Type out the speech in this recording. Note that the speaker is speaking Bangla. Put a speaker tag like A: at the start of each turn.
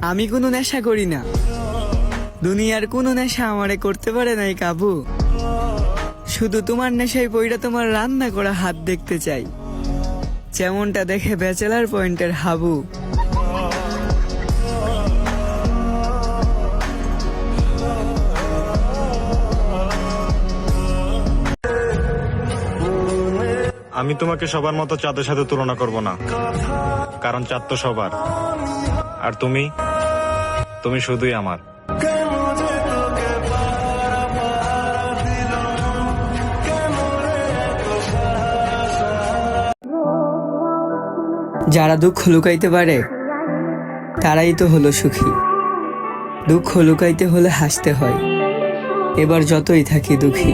A: আমি কোনো নেশা করি না, দুনিয়ার কোনো নেশা আমারে করতে পারে নাই কাবু। শুধু তোমার নেশায় পইড়া তোমার রান্না করা হাত দেখতে চাই, যেমনটা দেখে ব্যাচেলার পয়েন্টের হাবু।
B: আমি তোমাকে সবার মতো চাঁদের সাথে তুলনা করব না, কারণ চাঁদ তো সবার, আর তুমি তুমি শুধুই আমার।
A: যারা দুঃখ লুকাইতে পারে তারাই তো হলো সুখী। দুঃখ লুকাইতে হলে হাসতে হয়, এবার যতই থাকি দুঃখী।